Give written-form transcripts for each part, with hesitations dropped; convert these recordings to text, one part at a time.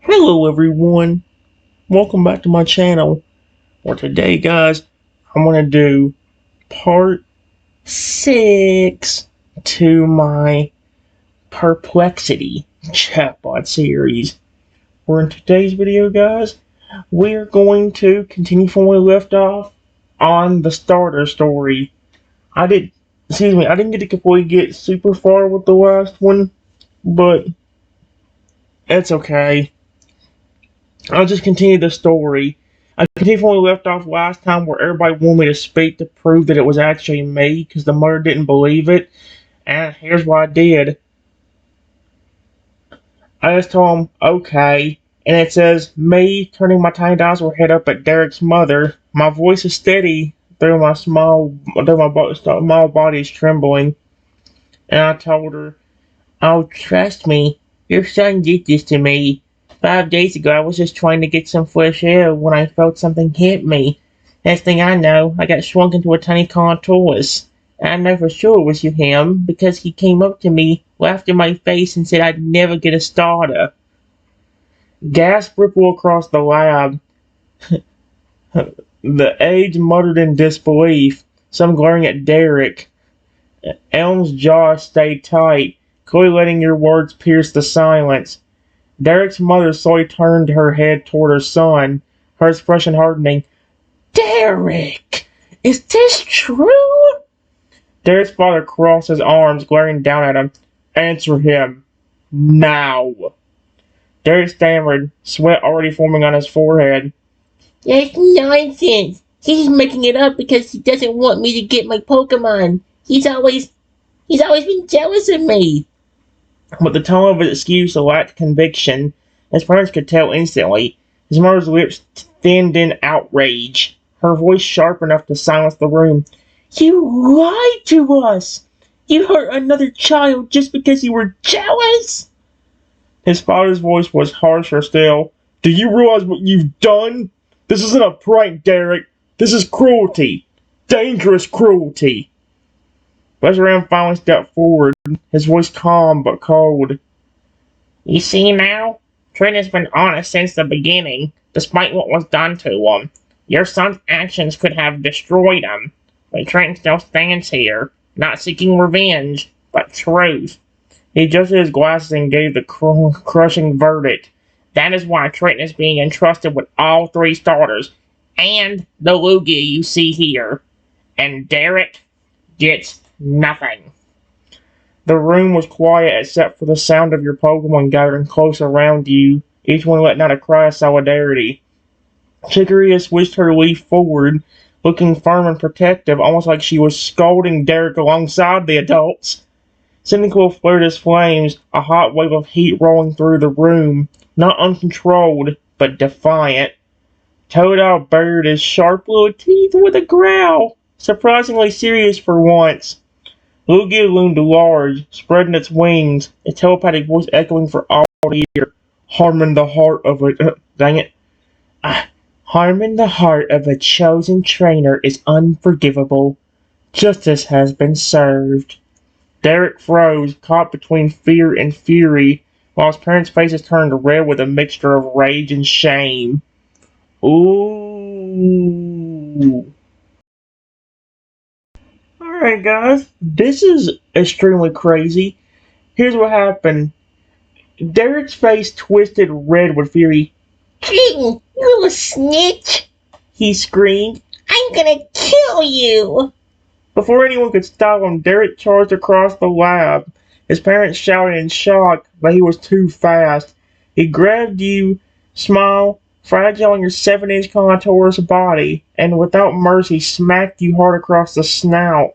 Hello everyone, welcome back to my channel. For today guys, I'm going to do part 6 to my Perplexity chatbot series. For in today's video guys, we're going to continue from where we left off on the starter story. I didn't get to completely get super far with the last one, but it's okay. I'll just continue the story. I continue from where we left off last time, where everybody wanted me to speak to prove that it was actually me, because the mother didn't believe it. And here's what I did. I just told him, okay. And it says, me turning my tiny dinosaur head up at Derek's mother. My voice is steady, though my small body is trembling. And I told her, oh, trust me, your son did this to me. 5 days ago, I was just trying to get some fresh air when I felt something hit me. Next thing I know, I got shrunk into a tiny contortus. I know for sure it was him because he came up to me, laughed in my face, and said I'd never get a starter. Gasp rippled across the lab. The aides muttered in disbelief, some glaring at Derek. Elm's jaw stayed tight, clearly letting your words pierce the silence. Derek's mother slowly turned her head toward her son, her expression hardening. Derek! Is this true? Derek's father crossed his arms, glaring down at him. Answer him. Now. Derek stammered, sweat already forming on his forehead. That's nonsense. He's making it up because he doesn't want me to get my Pokemon. He's always been jealous of me. But the tone of his excuse lacked conviction. His parents could tell instantly. His mother's lips thinned in outrage, her voice sharp enough to silence the room. You lied to us! You hurt another child just because you were jealous? His father's voice was harsher still. Do you realize what you've done? This isn't a prank, Derek. This is cruelty. Dangerous cruelty. Ram finally stepped forward, his voice calm but cold. You see now? Trent has been honest since the beginning, despite what was done to him. Your son's actions could have destroyed him, but Trent still stands here, not seeking revenge, but truth. He adjusted his glasses and gave the crushing verdict. That is why Trent is being entrusted with all 3 starters, and the Lugia you see here. And Derek gets nothing. The room was quiet except for the sound of your Pokemon gathering close around you, each one letting out a cry of solidarity. Chicoria switched her leaf forward, looking firm and protective, almost like she was scolding Derek alongside the adults. Cyndaquil flared his flames, a hot wave of heat rolling through the room, not uncontrolled, but defiant. Totodile bared his sharp little teeth with a growl, surprisingly serious for once. Lugia loomed large, spreading its wings, its telepathic voice echoing for all to hear. Harming the heart of a... harming the heart of a chosen trainer is unforgivable. Justice has been served. Derek froze, caught between fear and fury, while his parents' faces turned red with a mixture of rage and shame. Ooh. Alright guys, this is extremely crazy. Here's what happened. Derek's face twisted red with fury. King, you little snitch! He screamed. I'm gonna kill you! Before anyone could stop him, Derek charged across the lab. His parents shouted in shock, but he was too fast. He grabbed you, small, fragile on your 7-inch contour's body, and without mercy smacked you hard across the snout.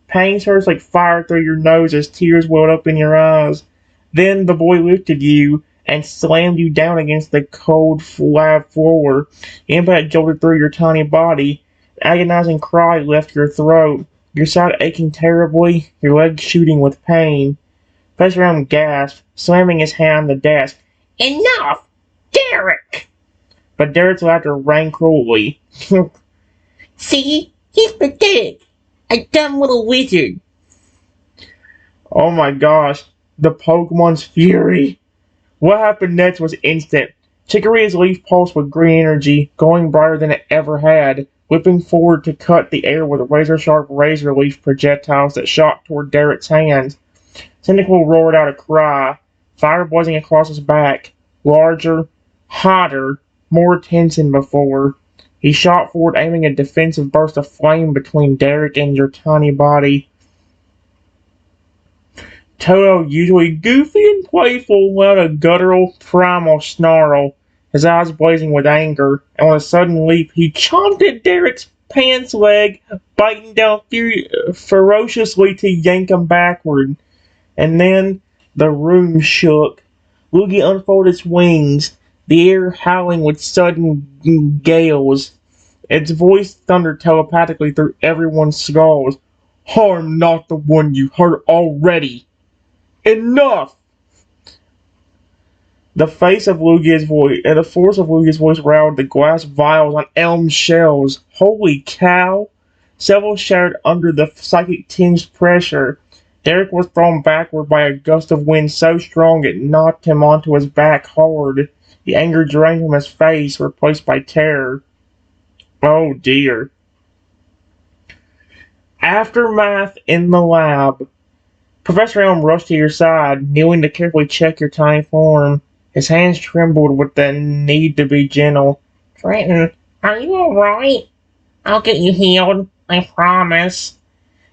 Pain surged like fire through your nose as tears welled up in your eyes. Then the boy lifted you and slammed you down against the cold lab floor. The impact jolted through your tiny body. An agonizing cry left your throat, your side aching terribly, your legs shooting with pain. Professor gasped, slamming his hand on the desk. Enough! Derek! But Derek's laughter rang cruelly. See? He's pathetic. A dumb little wizard. Oh my gosh. The Pokemon's fury. What happened next was instant. Chicory's leaf pulsed with green energy, glowing brighter than it ever had, whipping forward to cut the air with razor-sharp razor leaf projectiles that shot toward Derek's hands. Tentacle roared out a cry, fire blazing across his back, larger, hotter, more tense than before. He shot forward, aiming a defensive burst of flame between Derek and your tiny body. Toto, usually goofy and playful, let out a guttural, primal snarl, his eyes blazing with anger, and with a sudden leap, he chomped at Derek's pants leg, biting down ferociously to yank him backward. And then the room shook. Lugia unfolded its wings, the air howling with sudden gales. Its voice thundered telepathically through everyone's skulls. Harm not the one you hurt already. Enough! The force of Lugia's voice roused the glass vials on Elm's shelves. Holy cow! Several shattered under the psychic-tinged pressure. Derek was thrown backward by a gust of wind so strong it knocked him onto his back hard. The anger drained from his face, replaced by terror. Oh dear. Aftermath in the lab. Professor Elm rushed to your side, kneeling to carefully check your tiny form. His hands trembled with the need to be gentle. Trenton, are you alright? I'll get you healed, I promise.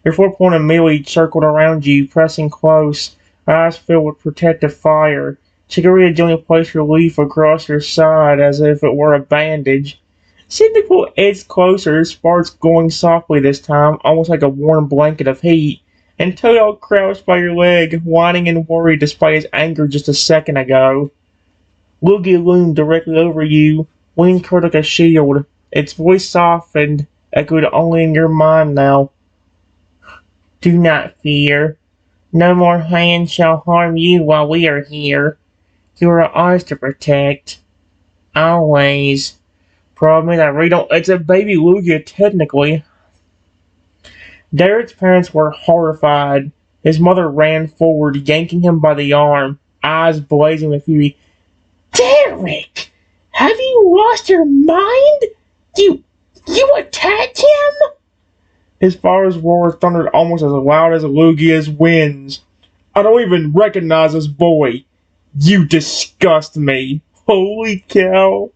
Your four-pointed melee circled around you, pressing close, her eyes filled with protective fire. Chicory gently placed her leaf across your side as if it were a bandage. Cyndaquil edged closer, sparks glowing softly this time, almost like a warm blanket of heat, and Toto crouched by your leg, whining and worried despite his anger just a second ago. Lugia loomed directly over you, winged curled like a shield. Its voice softened, echoed only in your mind now. Do not fear. No more hands shall harm you while we are here. You are ours to protect. Always. Problem is, I really don't. It's a baby Lugia, technically. Derek's parents were horrified. His mother ran forward, yanking him by the arm, eyes blazing with fury. Derek! Have you lost your mind? You attacked him? His father's roar thundered almost as loud as Lugia's winds. I don't even recognize this boy. You disgust me. Holy cow.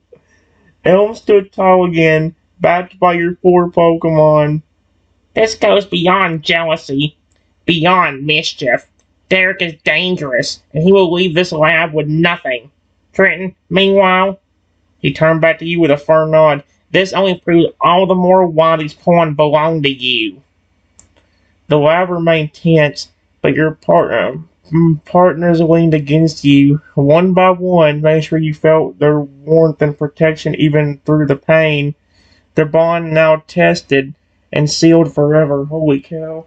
Elm stood tall again, backed by your four Pokemon. This goes beyond jealousy, beyond mischief. Derek is dangerous, and he will leave this lab with nothing. Trenton, meanwhile, he turned back to you with a firm nod. This only proves all the more why these pawns belong to you. The lab remained tense, but your partners leaned against you. One by one, made sure you felt their warmth and protection even through the pain. Their bond now tested and sealed forever. Holy cow.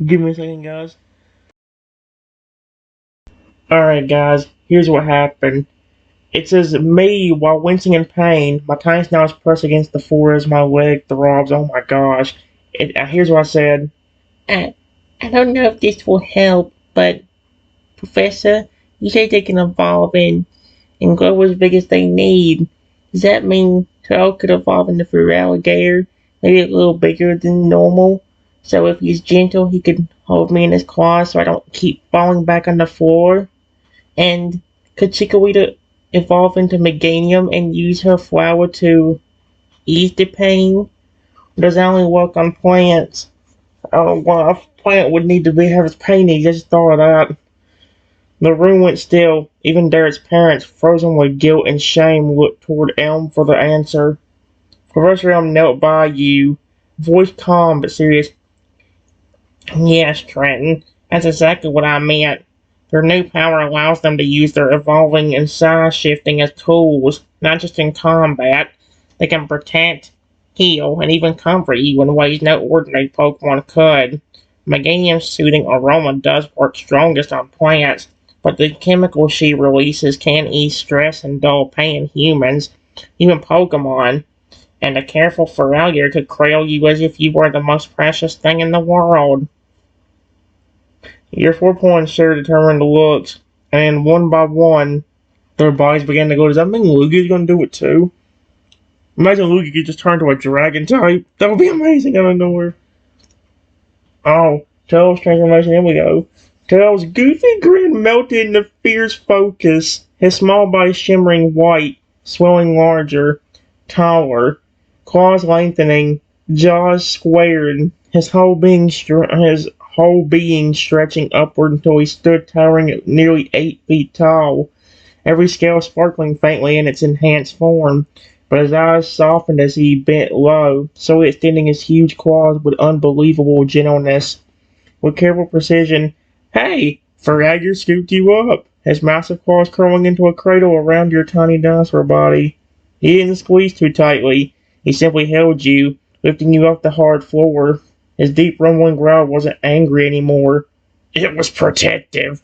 Give me a second, guys. Alright, guys, here's what happened. It says, me, while wincing in pain, my tiny snout is pressed against the floor as my leg throbs. Oh my gosh. Here's what I said. I don't know if this will help, but, Professor, you say they can evolve and grow as big as they need. Does that mean Troll could evolve into a alligator, maybe a little bigger than normal? So if he's gentle, he could hold me in his claws so I don't keep falling back on the floor? And could Chikorita evolve into Meganium and use her flower to ease the pain? Or does that only work on plants? I don't know why a plant would need to have its pain needs. I just thought of that. The room went still. Even Derek's parents, frozen with guilt and shame, looked toward Elm for the answer. Professor Elm knelt by you, voice calm but serious. Yes, Trenton, that's exactly what I meant. Their new power allows them to use their evolving and size shifting as tools, not just in combat. They can protect, heal, and even comfort you in ways no ordinary Pokemon could. Meganium's soothing aroma does work strongest on plants, but the chemicals she releases can ease stress and dull pain in humans, even Pokemon. And a careful Feralier could cradle you as if you were the most precious thing in the world. Your 4 points shared determined looks. and one by one, their bodies began to go. Does that mean Lugi's gonna do it too? Imagine Lugi could just turn to a dragon type. That would be amazing out of nowhere. Oh, Tails transformation, here we go. Tails' goofy grin melted into fierce focus, his small body shimmering white, swelling larger, taller, claws lengthening, jaws squared, his whole being stretching upward until he stood towering at nearly 8 feet tall, every scale sparkling faintly in its enhanced form. But his eyes softened as he bent low, slowly extending his huge claws with unbelievable gentleness. With careful precision, "Hey!" Ferragur scooped you up, his massive claws curling into a cradle around your tiny dinosaur body. He didn't squeeze too tightly. He simply held you, lifting you off the hard floor. His deep rumbling growl wasn't angry anymore. It was protective.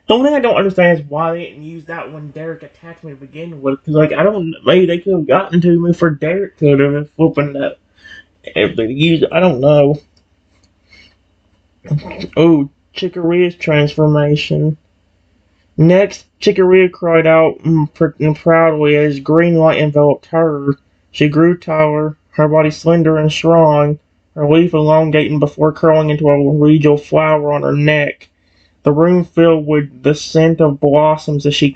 The only thing I don't understand is why they didn't use that when Derek attacked me to begin with. Because, like, I don't. Maybe they could have gotten to me for Derek could have flipping that. If they used, I don't know. Oh, Chikorita's transformation. Next, Chikorita cried out proudly as green light enveloped her. She grew taller, her body slender and strong, her leaf elongating before curling into a regal flower on her neck. The room filled with the scent of blossoms as she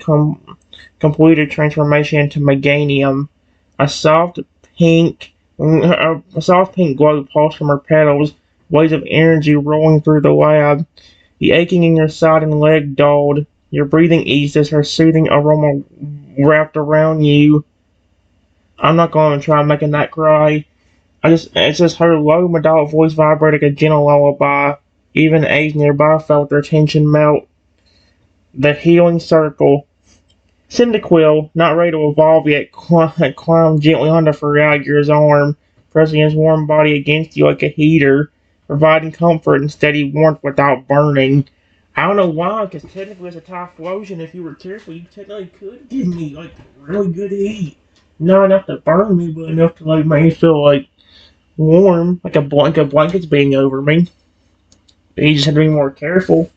completed transformation into Meganium. A soft a soft pink glow pulsed from her petals, waves of energy rolling through the lab. The aching in your side and leg dulled. Your breathing eased as her soothing aroma wrapped around you. I'm not going to try making that cry. It's just her low, metallic voice vibrating a gentle lullaby. Even A's nearby felt their tension melt. The healing circle. Cyndaquil, not ready to evolve yet, climbed gently onto Ferragur's arm, pressing his warm body against you like a heater, providing comfort and steady warmth without burning. I don't know why, because technically as a Typhlosion, if you were careful, you technically could give me, like, really good heat. Not enough to burn me, but enough to, like, make me feel, like, warm, like a blanket's being over me. You just have to be more careful.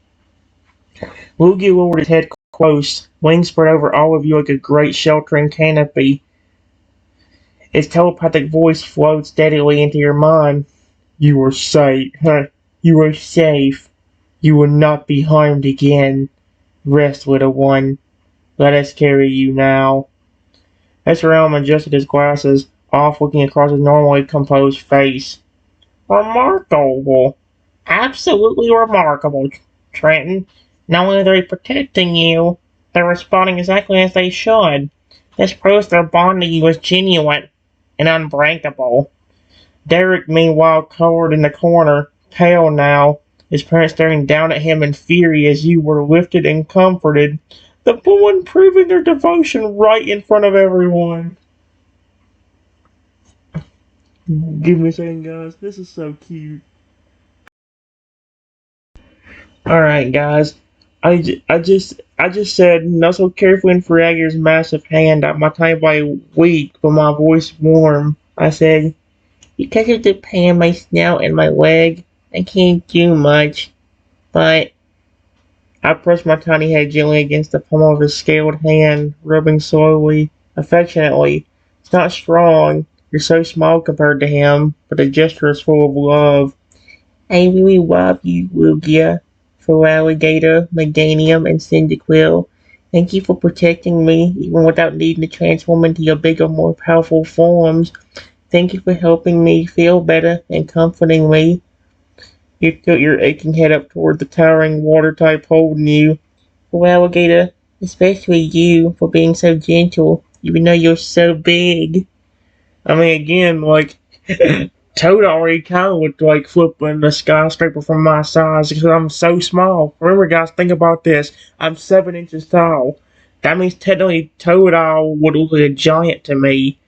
Lugia lowered his head close, wings spread over all of you like a great sheltering canopy. Its telepathic voice flowed steadily into your mind. You are safe. You are safe. You will not be harmed again. Rest, little one. Let us carry you now. Esraelm adjusted his glasses, off looking across his normally composed face. Remarkable. Absolutely remarkable, Trenton. Not only are they protecting you, they're responding exactly as they should. This proves their bond to you is genuine and unbreakable. Derek, meanwhile, cowered in the corner, pale now, his parents staring down at him in fury as you were lifted and comforted, the one proving their devotion right in front of everyone. Give me a second, guys. This is so cute. Alright, guys. I just said nuzzle carefully in Ferragur's massive hand. My tiny body weak, but my voice warm. I said, because of the pain in my snout and my leg, I can't do much. But I pressed my tiny head gently against the palm of his scaled hand, rubbing slowly, affectionately. It's not strong. You're so small compared to him, but the gesture is full of love. I really love you, Lugia, for Alligator, Meganium, and Cyndaquil. Thank you for protecting me, even without needing to transform into your bigger, more powerful forms. Thank you for helping me feel better and comforting me. You tilt your aching head up toward the towering water type holding you. For Alligator, especially you, for being so gentle, even though you're so big. I mean, again, like, Toad already kind of looked like flipping the skyscraper from my size because I'm so small. Remember, guys, think about this. I'm 7 inches tall. That means technically Toad would look like a giant to me.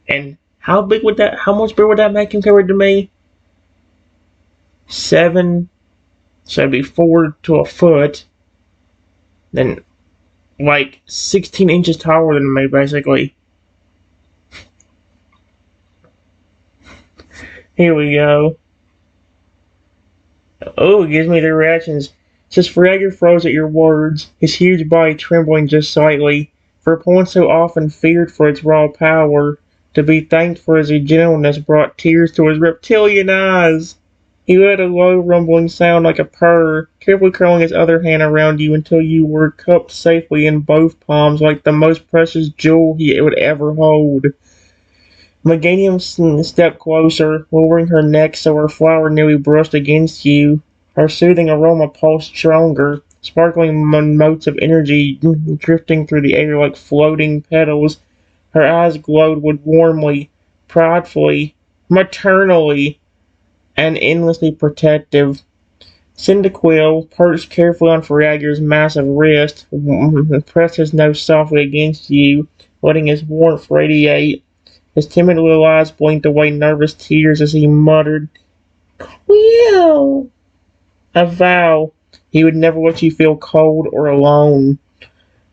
And how much bigger would that make him compared to me? 7, so it'd be 4 to a foot. Then, like, 16 inches taller than me, basically. Here we go. Oh, it gives me the reactions. Says Fragger froze at your words, his huge body trembling just slightly, for a pawn so often feared for its raw power. To be thanked for his gentleness brought tears to his reptilian eyes. He let a low rumbling sound like a purr, carefully curling his other hand around you until you were cupped safely in both palms like the most precious jewel he would ever hold. Meganium stepped closer, lowering her neck so her flower nearly brushed against you. Her soothing aroma pulsed stronger, sparkling motes of energy drifting through the air like floating petals. Her eyes glowed with warmly, pridefully, maternally, and endlessly protective. Cyndaquil perched carefully on Faragir's massive wrist, pressed his nose softly against you, letting his warmth radiate. His timid little eyes blinked away nervous tears as he muttered, "Will!" A vow he would never let you feel cold or alone.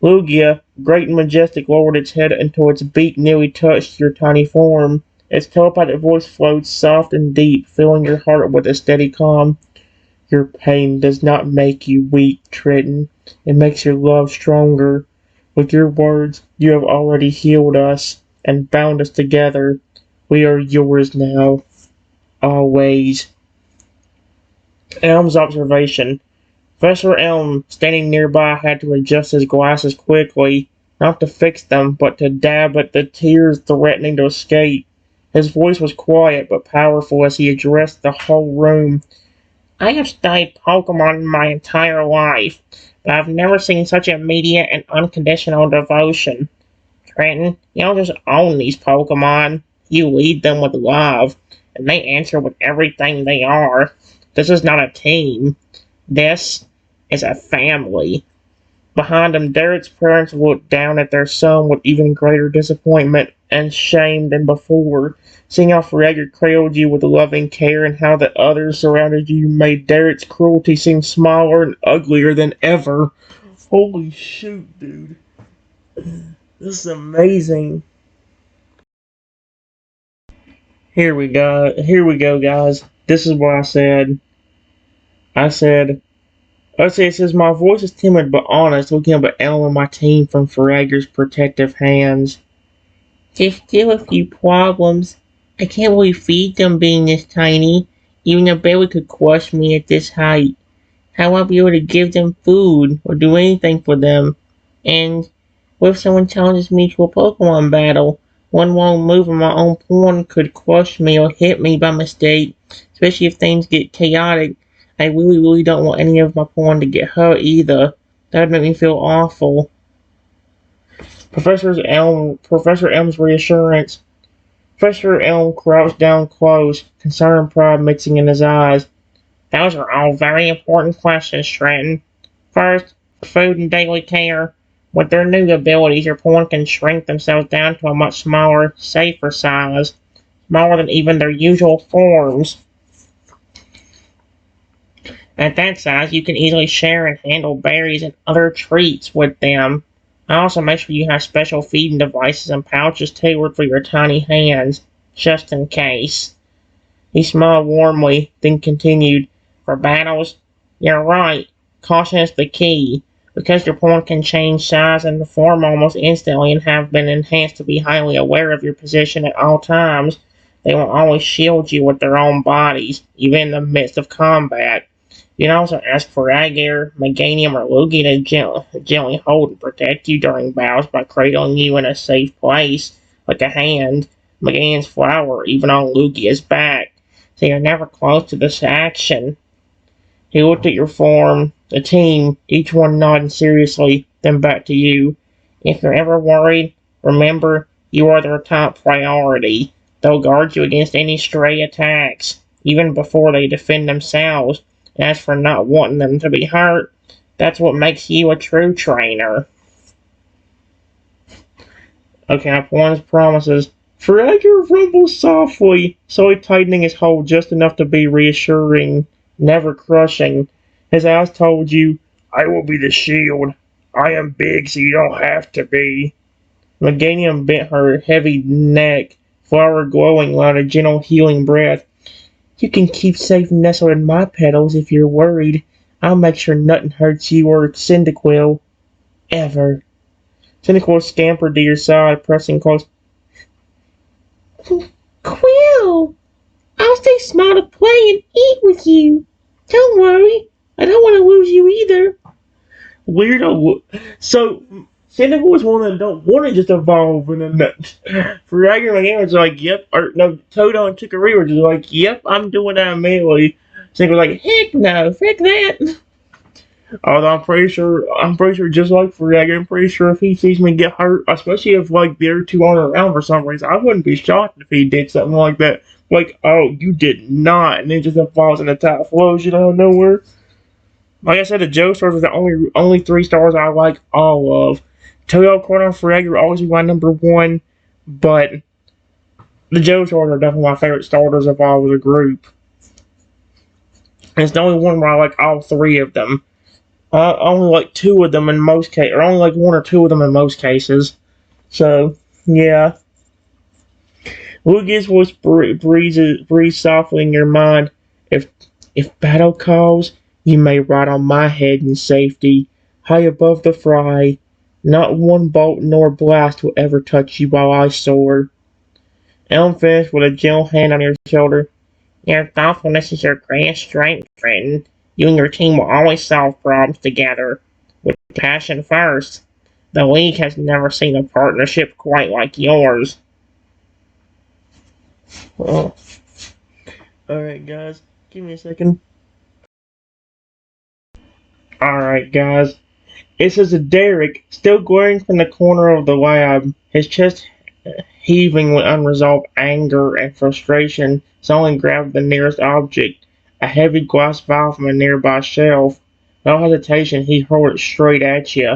Lugia, great and majestic, lowered its head until its beak nearly touched your tiny form. Its telepathic voice flowed soft and deep, filling your heart with a steady calm. Your pain does not make you weak, Triton. It makes your love stronger. With your words, you have already healed us and bound us together. We are yours now. Always. Elm's observation. Professor Elm, standing nearby, had to adjust his glasses quickly, not to fix them, but to dab at the tears threatening to escape. His voice was quiet but powerful as he addressed the whole room. I have studied Pokemon my entire life, but I've never seen such immediate and unconditional devotion. Trenton, you don't just own these Pokemon, you lead them with love, and they answer with everything they are. This is not a team. This is a family. Behind him, Derek's parents looked down at their son with even greater disappointment and shame than before. Seeing how Fragger cradled you with loving care and how the others surrounded you made Derek's cruelty seem smaller and uglier than ever. Holy shoot, dude. This is amazing. Here we go. Here we go, guys. This is what I said. I said, it says, my voice is timid but honest, looking up at Ellen and my team from Fragger's protective hands. There's still a few problems. I can't really feed them being this tiny. Even a baby could crush me at this height. How will I be able to give them food or do anything for them? And what if someone challenges me to a Pokemon battle? One wrong move on my own pawn could crush me or hit me by mistake, especially if things get chaotic. I really don't want any of my pawn to get hurt either. That would make me feel awful. Professor Elm's reassurance. Professor Elm crouched down close, concern and pride mixing in his eyes. Those are all very important questions, Trenton. First, food and daily care. With their new abilities, your pawn can shrink themselves down to a much smaller, safer size, smaller than even their usual forms. At that size, you can easily share and handle berries and other treats with them. Also, make sure you have special feeding devices and pouches tailored for your tiny hands, just in case. He smiled warmly, then continued, for battles, you're right. Caution is the key. Because your pawn can change size and form almost instantly and have been enhanced to be highly aware of your position at all times, they will always shield you with their own bodies, even in the midst of combat. You can also ask for Agar, Meganium, or Lugia to gently hold and protect you during battles by cradling you in a safe place, like a hand, Meganium's flower, even on Lugia's back, so you're never close to this action. He looked at your form, the team, each one nodding seriously, then back to you. If you're ever worried, remember, you are their top priority. They'll guard you against any stray attacks, even before they defend themselves. As for not wanting them to be hurt, that's what makes you a true trainer. Okay, upon his promises, Fragger rumbled softly, slowly tightening his hold just enough to be reassuring, never crushing. His eyes told you, I will be the shield. I am big, so you don't have to be. Meganium bent her heavy neck, flower glowing like a gentle healing breath. You can keep safe nestled in my petals if you're worried. I'll make sure nothing hurts you or Cyndaquil. Ever. Cyndaquil scampered to your side, pressing close. Quill! I'll stay small to play and eat with you. Don't worry. I don't want to lose you either. Weirdo. So, Cyndaquil is one that don't want to just evolve in a nut. For regular games, like, yep. Or, no, Toto and Chikorita were just like, yep, I'm doing that immediately. Cyndaquil was like, heck no, frick that. Although I'm pretty sure, just like Fragger, I'm pretty sure if he sees me get hurt, especially if like the other two aren't around for some reason, I wouldn't be shocked if he did something like that. Like, oh, you did not, and then just falls in the top flows out of nowhere. Like I said, the Joe stars are the only 3 stars I like all of. Toyo, Corner, Fragger always be my number one, but the Joe stars are definitely my favorite starters of all of the group. And it's the only one where I like all 3 of them. Only like 2 of them in most cases, or only like 1 or 2 of them in most cases. So, yeah. Lugia's voice breathes softly in your mind. If battle calls, you may ride on my head in safety, high above the fray. Not one bolt nor blast will ever touch you while I soar. Elm finished with a gentle hand on your shoulder. Your thoughtfulness is your greatest strength, friend. You and your team will always solve problems together, with passion first. The League has never seen a partnership quite like yours. Oh. Alright, guys. Give me a second. Alright, guys. It says that Derek, still glaring from the corner of the lab, his chest heaving with unresolved anger and frustration, suddenly grabbed the nearest object, a heavy glass vial from a nearby shelf. Without hesitation, he hurled it straight at you.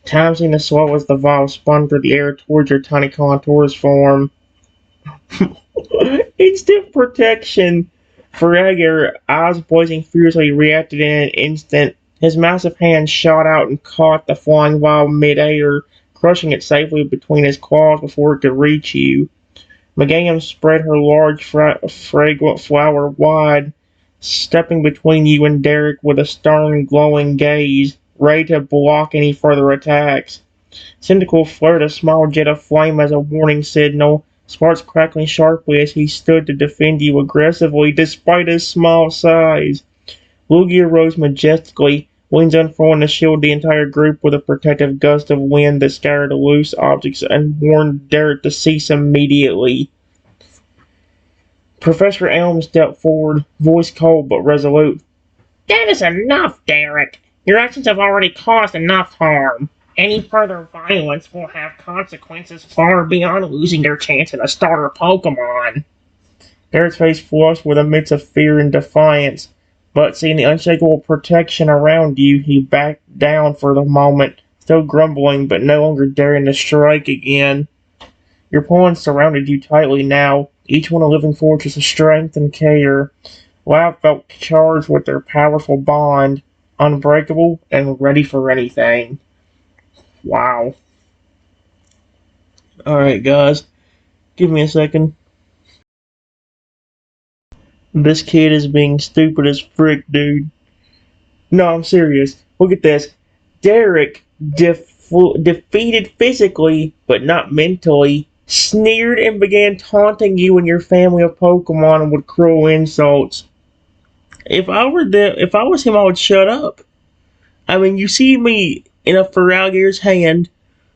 Time seemed to slow as the vial spun through the air towards your tiny contours form. Instant protection! Fragger, eyes blazing fiercely, reacted in an instant. His massive hand shot out and caught the flying vial mid-air, crushing it safely between his claws before it could reach you. Meganium spread her large, fragrant flower wide, stepping between you and Derek with a stern, glowing gaze, ready to block any further attacks. Cyndaquil flared a small jet of flame as a warning signal, sparks crackling sharply as he stood to defend you aggressively despite his small size. Lugia rose majestically, wings unfurling to shield the entire group with a protective gust of wind that scattered loose objects and warned Derek to cease immediately. Professor Elm stepped forward, voice cold but resolute. That is enough, Derek. Your actions have already caused enough harm. Any further violence will have consequences far beyond losing your chance at a starter Pokemon. Derek's face flushed with a mix of fear and defiance, but seeing the unshakable protection around you, he backed down for the moment, still grumbling but no longer daring to strike again. Your pawns surrounded you tightly now, each one a living fortress of strength and care. Lab felt charged with their powerful bond, unbreakable and ready for anything. Wow. Alright, guys. Give me a second. This kid is being stupid as frick, dude. No, I'm serious. Look at this. Derek, defeated physically, but not mentally, sneered and began taunting you and your family of Pokemon with cruel insults. If I was him, I would shut up. I mean, you see me in a Feraligat's hand,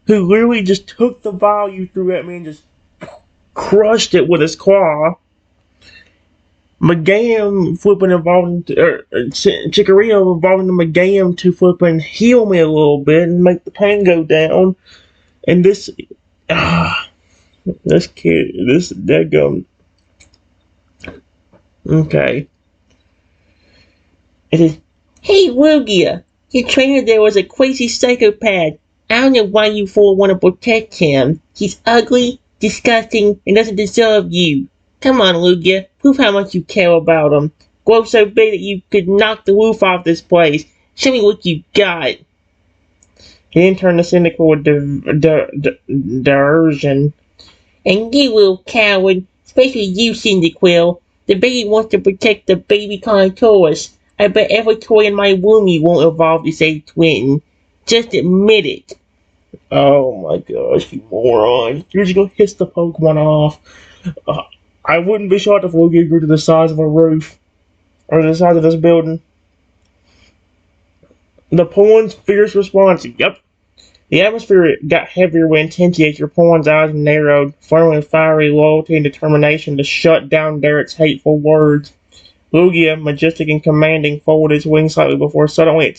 who literally just took the vial you threw at me and just crushed it with his claw. Meganium flipping Chikorita evolving the Meganium to flipping heal me a little bit and make the pain go down. And this kid, this deadgum. Okay. It is. Hey, Lugia! Your trainer there was a crazy psychopath. I don't know why you four want to protect him. He's ugly, disgusting, and doesn't deserve you. Come on, Lugia. Prove how much you care about him. Grow so big that you could knock the roof off this place. Show me what you got. He then turned to Cyndaquil with diversion. And you little coward, especially you, Cyndaquil. The baby wants to protect the baby contours. I bet every toy in my womb won't evolve to say twin. Just admit it. Oh my gosh, you moron. You're just gonna hiss the Pokemon off. Uh, I wouldn't be shocked if Lugia grew to the size of a roof. Or the size of this building. The Pawn's fierce response. Yep. The atmosphere got heavier with intensity as your Pawn's eyes narrowed, firmly with fiery loyalty and determination to shut down Derek's hateful words. Lugia, majestic and commanding, folded his wings slightly before suddenly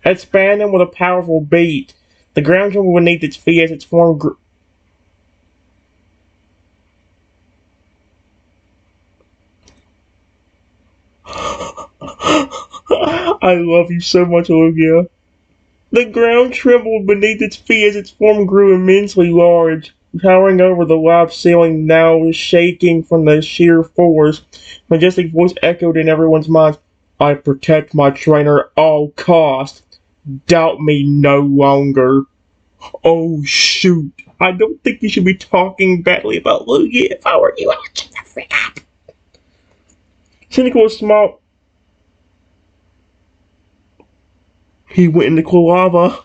expanding with a powerful beat. The ground trembled beneath its feet as its form grew. I love you so much, Lugia. The ground trembled beneath its feet as its form grew immensely large, towering over the lab ceiling, now shaking from the sheer force. Majestic voice echoed in everyone's minds. I protect my trainer at all costs. Doubt me no longer. Oh shoot. I don't think you should be talking badly about Lugia. If I were you, I'd shut the frick up. Cynical small. He went into lava.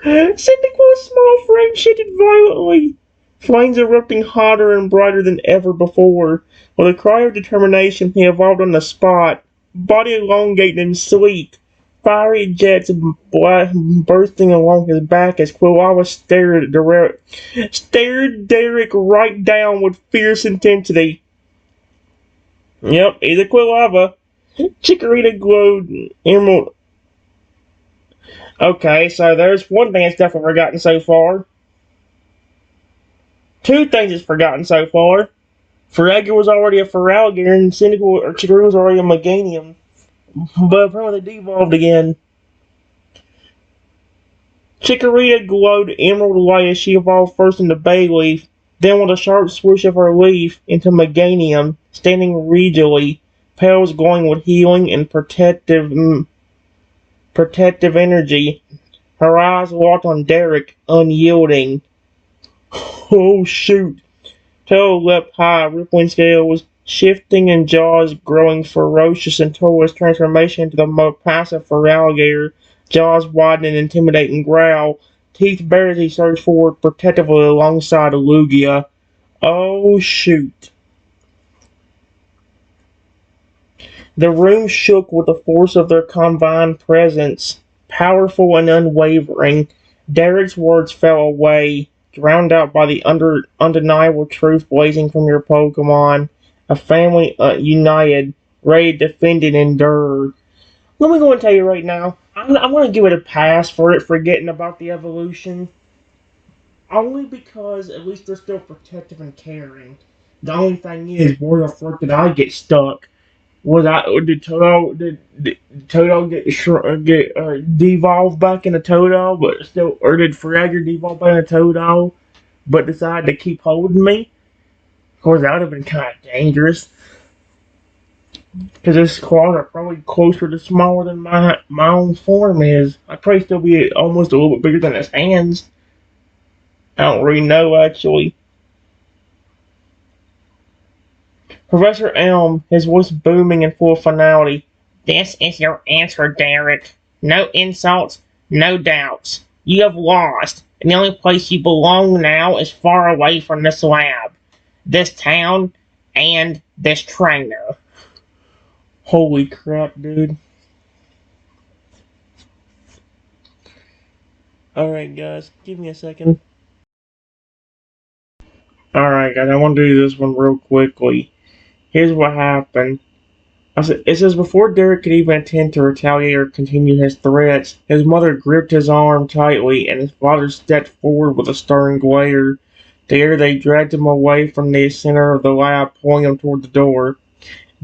Cyndaquil's small frame shifted violently, flames erupting hotter and brighter than ever before. With a cry of determination, he evolved on the spot, body elongated and sleek, fiery jets bursting along his back as Quilava stared Derek right down with fierce intensity. Yep, he's a Quilava. Chikorita glowed emerald. Okay, so there's one thing that's definitely forgotten so far. Two things it's forgotten so far. Feraligatr was already a Feraligatr, and Chikorita was already a Meganium. But apparently they devolved again. Chikorita glowed emerald light as she evolved first into Bayleaf, then with a sharp swoosh of her leaf into Meganium, standing regally, petals glowing with healing and protective energy. Her eyes locked on Derek, unyielding. Oh shoot! Tail leapt high, rippling scales shifting and jaws growing ferocious until his transformation into the most passive Feraligatr. Jaws widen and intimidating growl. Teeth bared as he surged forward protectively alongside Lugia. Oh shoot! The room shook with the force of their combined presence, powerful and unwavering. Derek's words fell away, drowned out by the undeniable truth blazing from your Pokemon. A family united, ready to defend and endure. Let me go and tell you right now, I'm going to give it a pass for it forgetting about the evolution. Only because at least they're still protective and caring. The only thing is, where the frick did I get stuck? Did Toto get devolved back into Toto, but still, or did Fragger devolve back into Toto, but decided to keep holding me? Of course, that would have been kind of dangerous, because his claws are probably closer to smaller than my own form is. I'd probably still be almost a little bit bigger than his hands. I don't really know, actually. Professor Elm, his voice booming and full of finality. This is your answer, Derek. No insults, no doubts. You have lost, and the only place you belong now is far away from this lab, this town, and this trainer. Holy crap, dude. Alright, guys, give me a second. Alright, guys, I want to do this one real quickly. Here's what happened. It says before Derek could even attempt to retaliate or continue his threats, his mother gripped his arm tightly, and his father stepped forward with a stern glare. Together they dragged him away from the center of the lab, pulling him toward the door.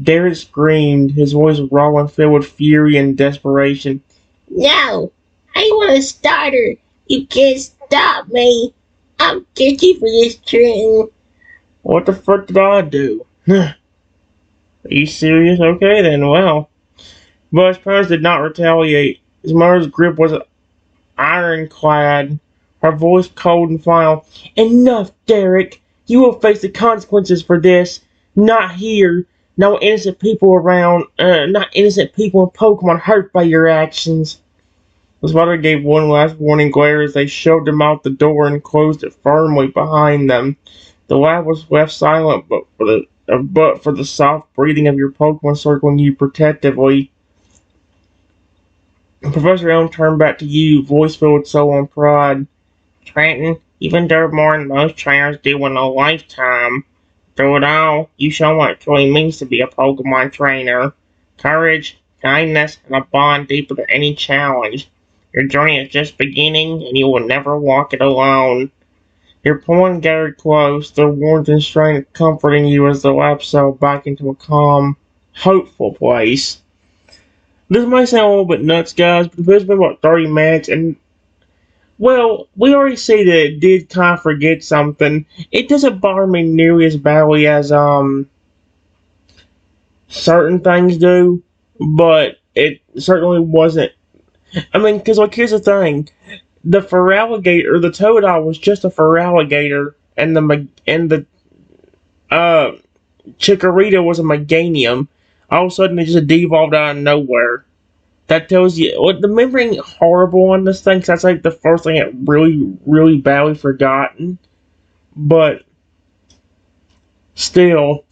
Derek screamed, his voice raw and filled with fury and desperation. No! I want a starter! You can't stop me! I'll get you for this, Trenton! What the frick did I do? Are you serious? Okay then, well. But his parents did not retaliate. His mother's grip was ironclad, her voice cold and final. Enough, Derek! You will face the consequences for this. Not here. No innocent people around, not innocent people in Pokemon hurt by your actions. The spotter gave one last warning glare as they shoved him out the door and closed it firmly behind them. The lab was left silent, but for the soft breathing of your Pokemon circling you protectively. Professor Elm turned back to you, voice filled with sullen pride. Trenton, even though more than most trainers do in a lifetime. Through it all, you show what it truly means to be a Pokemon trainer. Courage, kindness, and a bond deeper than any challenge. Your journey is just beginning, and you will never walk it alone. Your point gathered close, the warmth and strength comforting you as the lab settled back into a calm, hopeful place. This might sound a little bit nuts, guys, but it's been about 30 minutes, and well, we already say that it did kind of forget something. It doesn't bother me nearly as badly as certain things do, but it certainly wasn't. I mean, because like here's the thing: the Feraligatr, the Totodile was just a Feraligatr, and the uh Chikorita was a Meganium. All of a sudden, it just devolved out of nowhere. That tells you what the memory ain't horrible on this thing. 'Cause that's like the first thing it really badly forgotten. But still,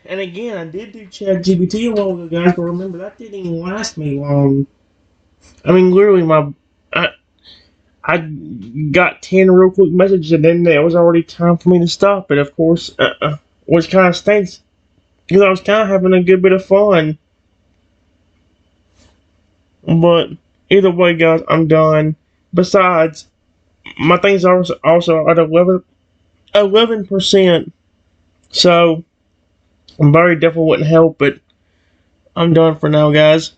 and again, I did do ChatGPT a while ago, guys. But remember, that didn't even last me long. I mean, literally, I got 10 real quick messages, and then it was already time for me to stop it. Of course, which kind of stinks because I was kind of having a good bit of fun. But either way, guys, I'm done. Besides, my things are also at 11%. So, I'm very definitely wouldn't help it. I'm done for now, guys.